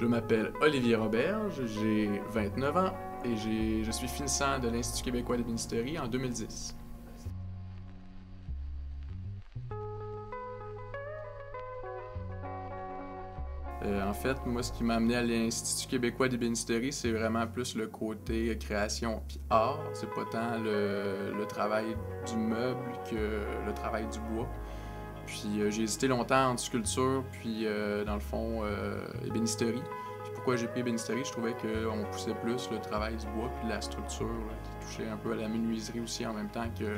Je m'appelle Olivier Roberge, j'ai 29 ans et je suis finissant de l'Institut québécois d'ébénisterie en 2010. En fait, moi, ce qui m'a amené à l'Institut québécois d'ébénisterie, c'est vraiment plus le côté création puis art. C'est pas tant le travail du meuble que le travail du bois. Puis j'ai hésité longtemps entre sculpture puis, dans le fond, ébénisterie. Puis pourquoi j'ai pris ébénisterie? Je trouvais qu'on poussait plus le travail du bois puis de la structure, là, qui touchait un peu à la menuiserie aussi en même temps que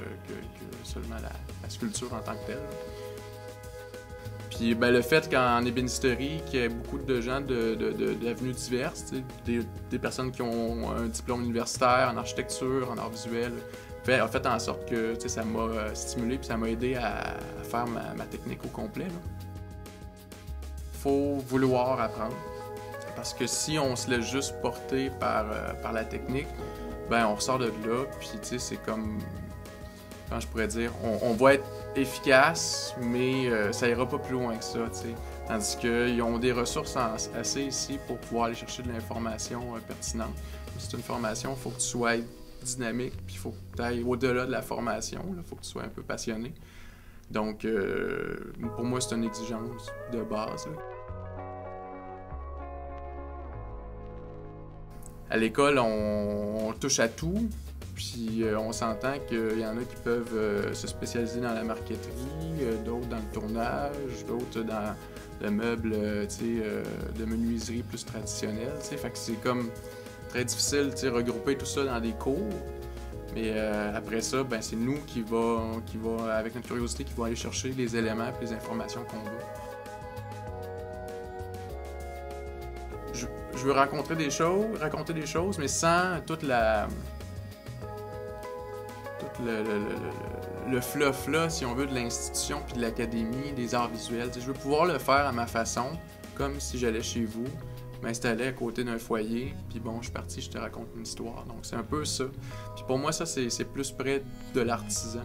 seulement la sculpture en tant que telle. Puis ben, le fait qu'en ébénisterie, qu'il y ait beaucoup de gens d'avenues diverses, des personnes qui ont un diplôme universitaire en architecture, en art visuel, a fait en sorte que ça m'a stimulé puis ça m'a aidé à faire ma technique au complet. Il faut vouloir apprendre. Parce que si on se laisse juste porter par la technique, ben on ressort de là, puis c'est comme... Comment je pourrais dire, on va être efficace, mais ça ira pas plus loin que ça, t'sais. Tandis qu'ils ont des ressources assez ici pour pouvoir aller chercher de l'information pertinente. Si c'est une formation, il faut que tu sois dynamique, puis il faut que tu ailles au-delà de la formation, il faut que tu sois un peu passionné. Donc, pour moi, c'est une exigence de base, là. À l'école, on touche à tout. Puis on s'entend qu'il y en a qui peuvent se spécialiser dans la marqueterie, d'autres dans le tournage, d'autres dans le meuble de menuiserie plus traditionnel. Fait que c'est comme très difficile de regrouper tout ça dans des cours. Mais après ça, ben, c'est nous qui va, avec notre curiosité, qui va aller chercher les éléments et les informations qu'on veut. Je veux raconter des choses, mais sans toute le fluff-là, si on veut, de l'institution puis de l'académie, des arts visuels. Je veux pouvoir le faire à ma façon, comme si j'allais chez vous, m'installer à côté d'un foyer, puis bon, je suis parti, je te raconte une histoire. Donc c'est un peu ça. Puis pour moi, ça, c'est plus près de l'artisan.